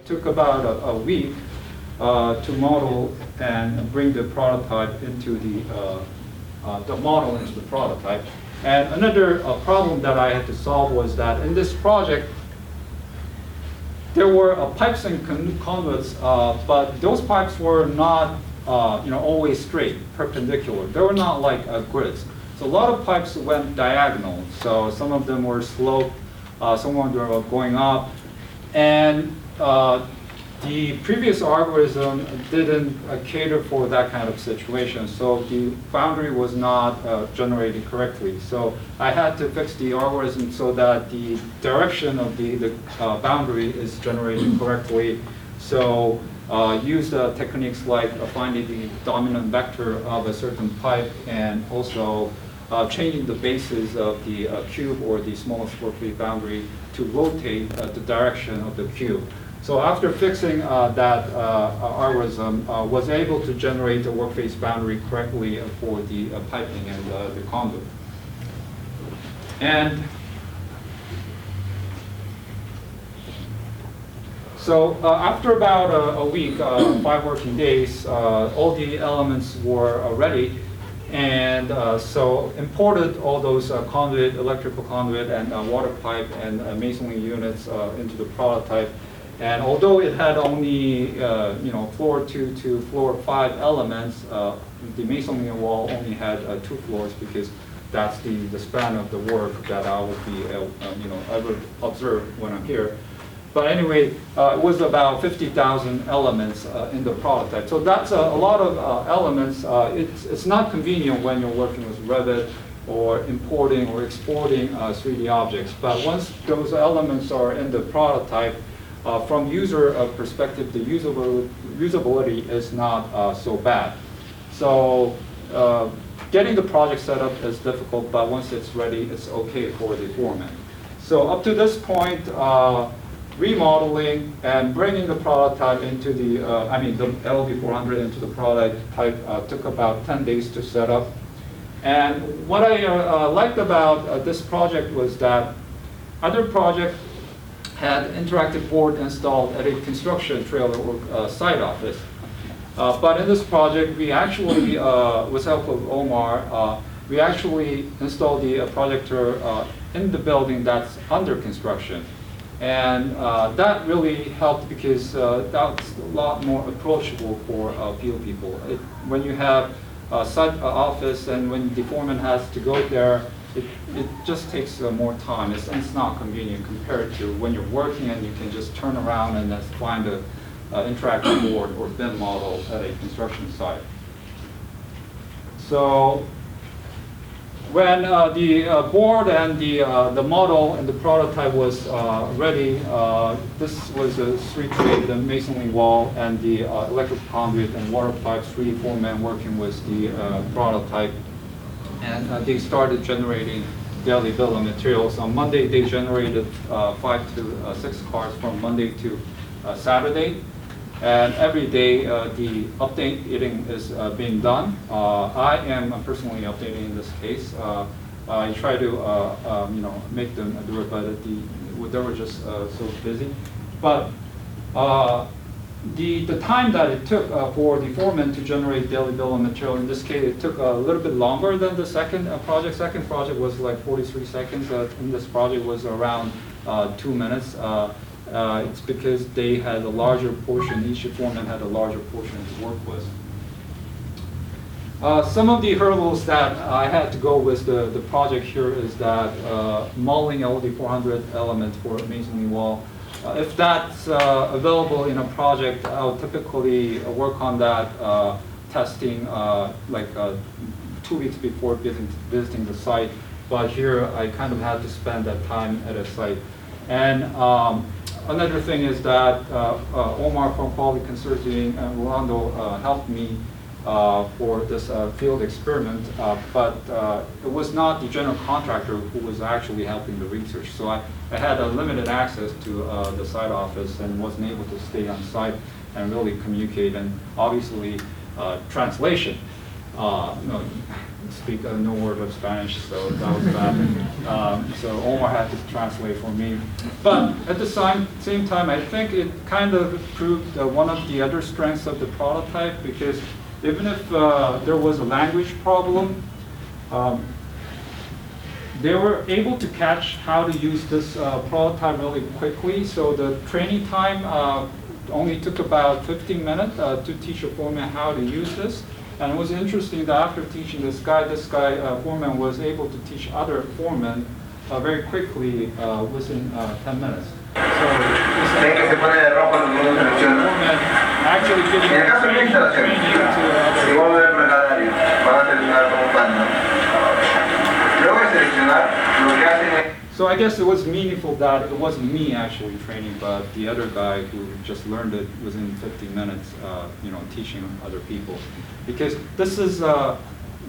took about a week to model and bring the prototype into the model into the prototype. And another problem that I had to solve was that in this project, there were pipes and conduits, but those pipes were not always straight, perpendicular. They were not like grids. So a lot of pipes went diagonal. So some of them were sloped, some of them were going up. And the previous algorithm didn't cater for that kind of situation. So the boundary was not generated correctly. So I had to fix the algorithm so that the direction of the boundary is generated correctly. So use techniques like finding the dominant vector of a certain pipe and also changing the basis of the cube or the smallest workplace boundary to rotate the direction of the cube. So after fixing that algorithm, was able to generate the workface boundary correctly for the piping and the conduit. And so after about a week, 5 working days, all the elements were ready. And so imported all those conduit, electrical conduit, and water pipe and masonry units into the prototype. And although it had only floor 2 to floor 5 elements, the masonry wall only had 2 floors because that's the span of the work that I would be ever observe when I'm here. But anyway, it was about 50,000 elements in the prototype. So that's a lot of elements. It's not convenient when you're working with Revit or importing or exporting 3D objects. But once those elements are in the prototype, from user perspective, the usability is not so bad. So getting the project set up is difficult, but once it's ready, it's okay for the foreman. So up to this point, remodeling and bringing the prototype into the LB400 into the prototype took about 10 days to set up. And what I liked about this project was that other projects had interactive board installed at a construction trailer or site office. But in this project, we actually, with help of Omar, we actually installed the projector in the building that's under construction. And that really helped because that's a lot more approachable for field people. When you have a site office and when the foreman has to go there, it just takes more time. It's not convenient compared to when you're working and you can just turn around and just find an interactive board or BIM model at a construction site. So when the board and the model and the prototype was ready, this was a 3-trade, the masonry wall and the electric conduit and water pipes, 3-4 men working with the prototype. And they started generating daily bill of materials. On Monday, they generated 5 to 6 cars from Monday to Saturday. And every day, the updating is being done. I am personally updating in this case. I try to make them do it, but they were just so busy. But the time that it took for the foreman to generate daily bill of material, in this case, it took a little bit longer than the second project. Second project was like 43 seconds. In this project was around 2 minutes. It's because they had a larger portion, each foreman had a larger portion to work with. Some of the hurdles that I had to go with the project here is that modeling LD400 element for a masonry wall. If that's available in a project, I'll typically work on that testing like 2 weeks before visiting the site. But here, I kind of had to spend that time at a site. And another thing is that Omar from Quality Consulting and Rolando helped me for this field experiment, but it was not the general contractor who was actually helping the research. So I had a limited access to the site office and wasn't able to stay on site and really communicate, and obviously translation. no, speak no word of Spanish, so that was bad. So Omar had to translate for me. But at the same time, I think it kind of proved one of the other strengths of the prototype, because even if there was a language problem, they were able to catch how to use this prototype really quickly. So the training time only took about 15 minutes to teach a foreman how to use this. And it was interesting that after teaching this guy, foreman was able to teach other foremen very quickly within 10 minutes. So this foreman actually getting training to other. So I guess it was meaningful that it wasn't me actually training, but the other guy who just learned it within 15 minutes, teaching other people. Because this is a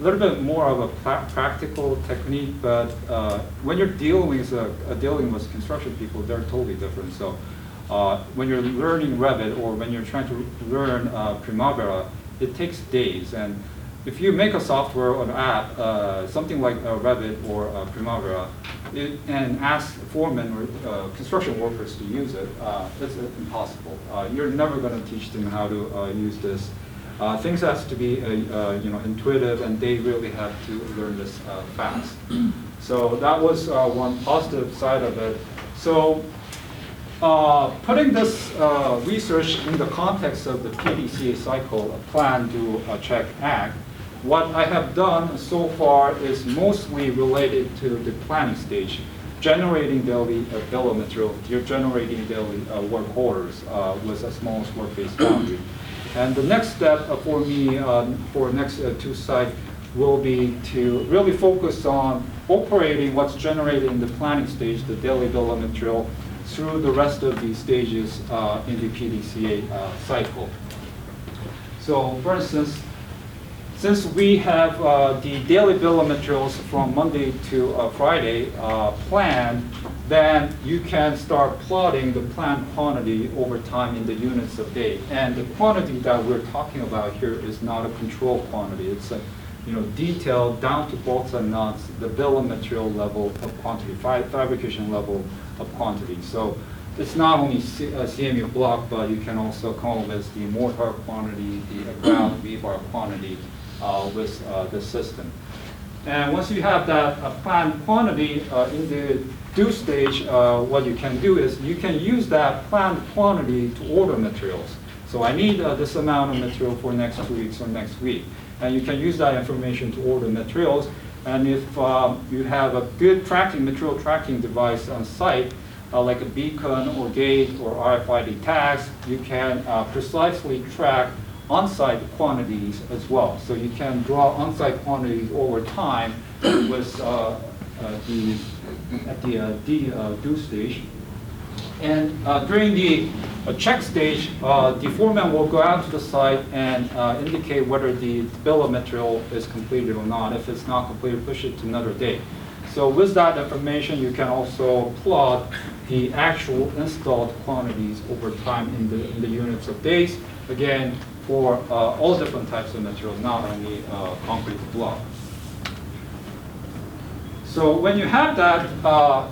little bit more of a practical technique, but when you're dealing with construction people, they're totally different. So when you're learning Revit or when you're trying to learn Primavera, it takes days. And if you make a software or an app, something like Revit or Primavera, and ask foremen or construction workers to use it, it's impossible. You're never going to teach them how to use this. Things have to be intuitive, and they really have to learn this fast. So that was one positive side of it. So putting this research in the context of the PDCA cycle, a plan, do, check, act, what I have done so far is mostly related to the planning stage, generating daily bill of material, you're generating daily work orders with a smallest work-based boundary. And the next step for me for next two sites will be to really focus on operating what's generated in the planning stage, the daily bill of material, through the rest of the stages in the PDCA cycle. So for instance, since we have the daily bill of materials from Monday to Friday planned, then you can start plotting the planned quantity over time in the units of day. And the quantity that we're talking about here is not a control quantity. It's a detailed down to bolts and nuts, the bill of material level of quantity, fabrication level of quantity. So it's not only CMU block, but you can also call this the mortar quantity, the ground rebar quantity with the system. And once you have that planned quantity in the due stage, what you can do is you can use that planned quantity to order materials. So I need this amount of material for next 2 weeks or next week. And you can use that information to order materials. And if you have a good material tracking device on site, like a beacon or gate or RFID tags, you can precisely track on-site quantities as well. So you can draw on-site quantities over time with at the due stage. And during the check stage, the foreman will go out to the site and indicate whether the bill of material is completed or not. If it's not completed, push it to another day. So with that information, you can also plot the actual installed quantities over time in the units of days. Again, for all different types of materials, not only concrete block. So when you have that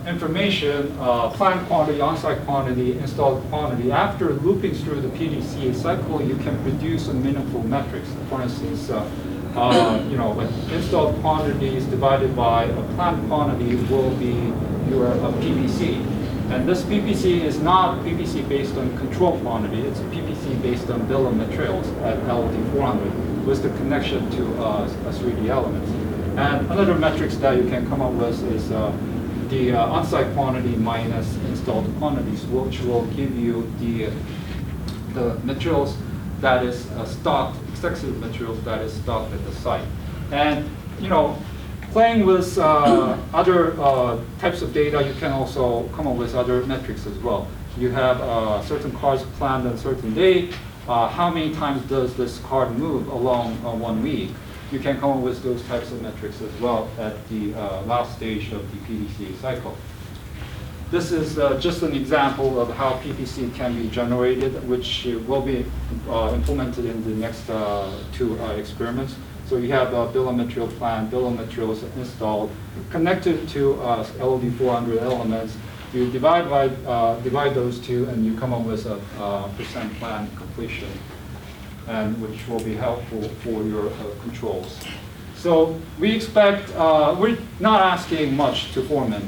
information, planned quantity, on-site quantity, installed quantity, after looping through the PDCA cycle, you can produce a meaningful metrics. For instance, installed quantities divided by a planned quantity will be your PPC. And this PPC is not PPC based on control quantity, it's a PPC based on bill of materials at LD400 with the connection to 3D elements. And another metrics that you can come up with is the on-site quantity minus installed quantities, which will give you the materials that is stocked, excessive materials that is stocked at the site. And playing with other types of data, you can also come up with other metrics as well. You have certain cars planned on a certain day. How many times does this car move along 1 week? You can come up with those types of metrics as well at the last stage of the PDCA cycle. This is just an example of how PPC can be generated, which will be implemented in the next two experiments. So you have a bill of material plan, bill of materials installed, connected to LOD 400 elements. You divide those two, and you come up with a percent plan completion, and which will be helpful for your controls. So we expect, we're not asking much to foremen.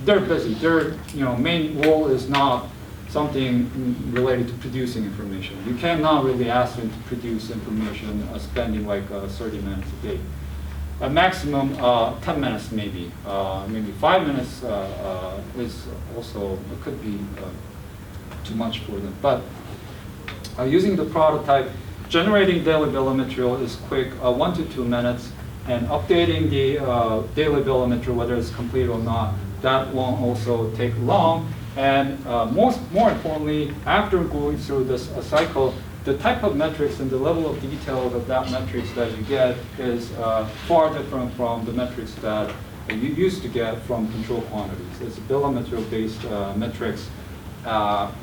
They're busy. Their main role is not something related to producing information. You cannot really ask them to produce information spending like 30 minutes a day. A maximum 10 minutes maybe 5 minutes is also, could be too much for them. But using the prototype, generating daily bill of material is quick, 1 to 2 minutes, and updating the daily bill of material, whether it's complete or not, that won't also take long. And more importantly, after going through this cycle, the type of metrics and the level of detail of that metrics that you get is far different from the metrics that you used to get from control quantities. It's bill of material based metrics,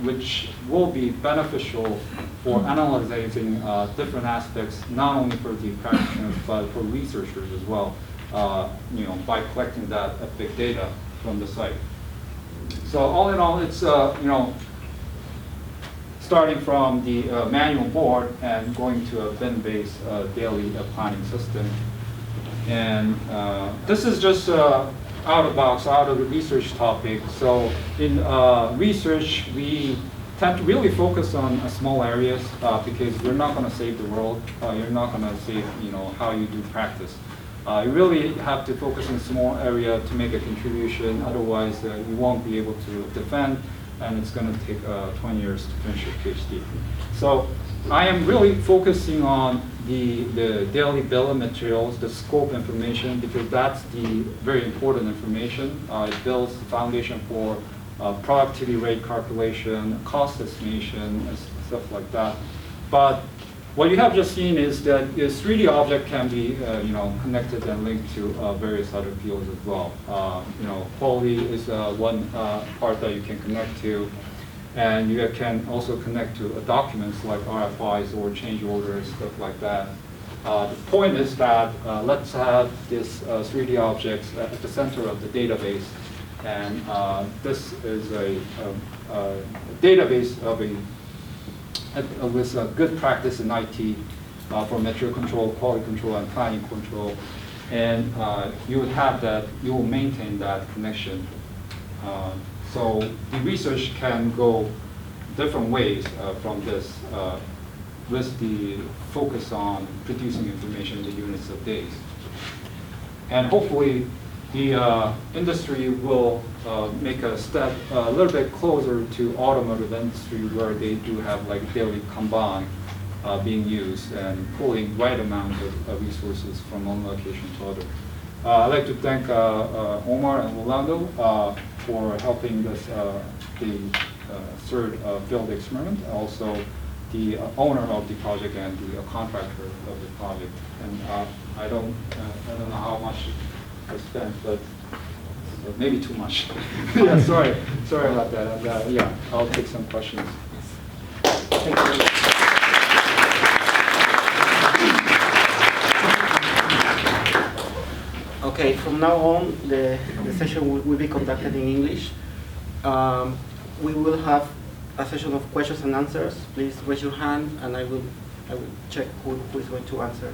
which will be beneficial for analyzing different aspects, not only for the practitioners but for researchers as well. By collecting that big data from the site. So all in all, it's starting from the manual board and going to a bin-based daily planning system. And this is just out of box, out of the research topic. So in research, we tend to really focus on small areas because you're not going to save the world. You're not going to save, how you do practice. You really have to focus on a small area to make a contribution. Otherwise, you won't be able to defend, and it's going to take 20 years to finish your PhD. So I am really focusing on the daily bill of materials, the scope information, because that's the very important information. It builds the foundation for productivity rate calculation, cost estimation, and stuff like that. But what you have just seen is that this 3D object can be connected and linked to various other fields as well. Quality is one part that you can connect to, and you can also connect to documents like RFIs or change orders, stuff like that. The point is that let's have this 3D objects at the center of the database, and this is a database of with good practice in IT for material control, quality control, and planning control. And you would have that, you will maintain that connection. So the research can go different ways from this with the focus on producing information in the units of days. And hopefully the industry will make a step a little bit closer to automotive industry, where they do have like daily Kanban being used and pulling right amount of resources from one location to other. I'd like to thank Omar and Rolando for helping this the third field experiment, also the owner of the project and the contractor of the project. And I don't know how much I spent, but maybe too much. Yeah, sorry about that. And, yeah, I'll take some questions. Thank you. Okay, from now on, the session will be conducted in English. We will have a session of questions and answers. Please raise your hand, and I will check who is going to answer.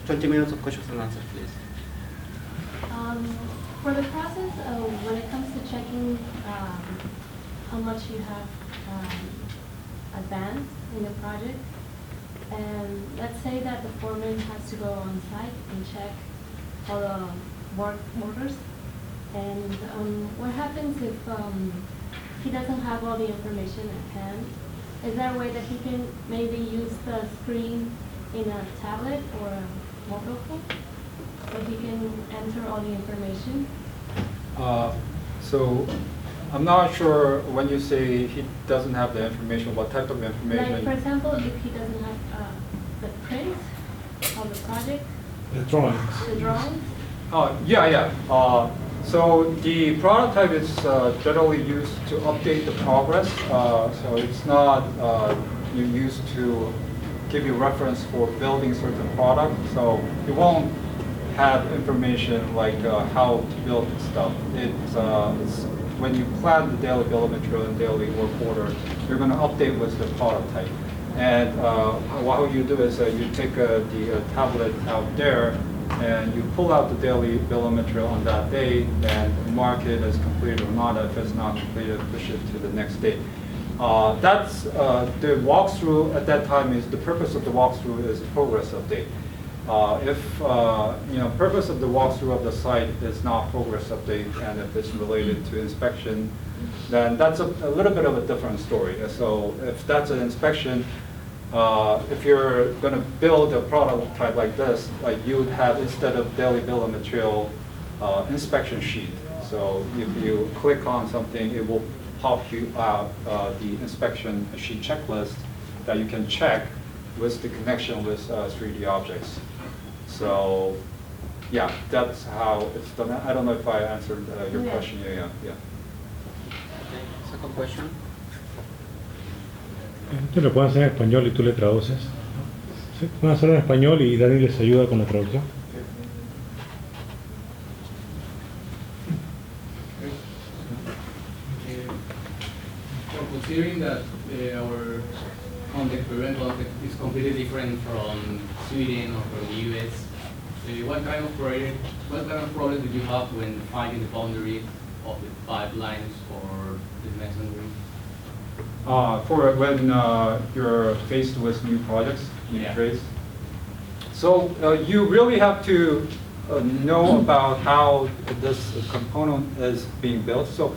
20 minutes of questions and answers, please. For the process, when it comes to checking how much you have advanced in the project, and let's say that the foreman has to go on site and check all the work orders, and what happens if he doesn't have all the information at hand? Is there a way that he can maybe use the screen in a tablet or a mobile phone, so he can enter all the information? So I'm not sure when you say he doesn't have the information, what type of information? Like, for example, if he doesn't have the print of the project, The drawings. the drawings. Yeah. So the prototype is generally used to update the progress. So it's not used to give you reference for building certain product. So it won't have information like how to build stuff. It's when you plan the daily bill of material and daily work order, you're going to update with the prototype. And what you do is you take the tablet out there and you pull out the daily bill of material on that day and mark it as completed or not. If it's not completed, push it to the next day. That's the walkthrough at that time is the purpose of the walkthrough is progress update. If purpose of the walkthrough of the site is not progress update, and if it's related to inspection, then that's a little bit of a different story. So if that's an inspection, if you're going to build a prototype like this, like you would have instead of daily bill of material, inspection sheet. So if you click on something, it will pop you out the inspection sheet checklist that you can check with the connection with 3D objects. So, yeah, that's how it's done. I don't know if I answered your question. Yeah. Okay, second question. Esto lo pueden hacer en español y tú le traduces. Sí, pueden hacerlo en español y Dani les ayuda con la traducción. Considering that our context, current context, is completely different from Sweden or from the US, what kind of problems did you have when finding the boundary of the pipelines or the masonry? For when you're faced with new projects, new trades. So you really have to know about how this component is being built. So,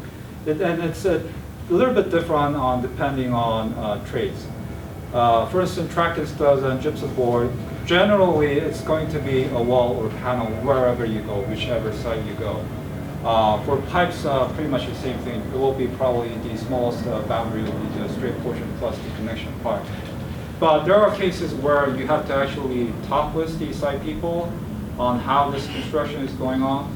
and it's a little bit different on depending on trades. For instance, track installs and gypsum board, generally it's going to be a wall or panel wherever you go, whichever side you go. For pipes, pretty much the same thing. It will be probably the smallest boundary will be the straight portion plus the connection part. But there are cases where you have to actually talk with the site people on how this construction is going on.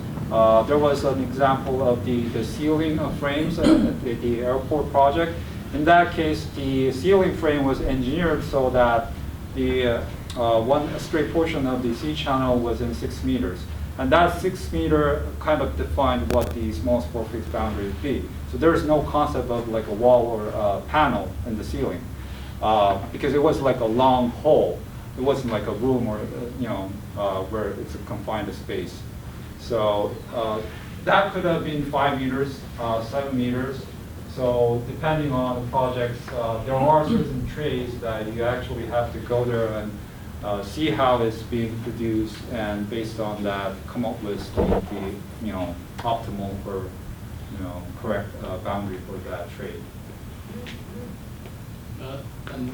There was an example of the ceiling of frames at the airport project. In that case, the ceiling frame was engineered so that the one straight portion of the C channel was in 6 meters. And that 6 meter kind of defined what the small spore fixed boundary would be. So there is no concept of like a wall or a panel in the ceiling because it was like a long hole. It wasn't like a room or where it's a confined space. So that could have been 5 meters, 7 meters. So depending on the projects, there are certain trades that you actually have to go there and see how it's being produced, and based on that, come up with the optimal or correct boundary for that trade. And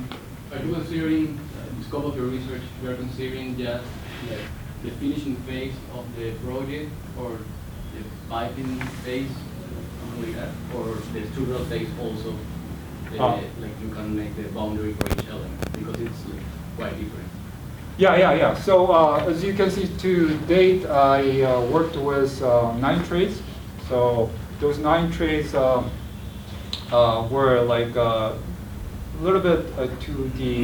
are you considering the scope of your research? You are considering just the finishing phase of the project, or the piping phase, something like that, or the structural phase also? Like you can make the boundary for each element because it's quite different. Yeah. So as you can see, to date, I worked with 9 trades. So those 9 trades were like a little bit to the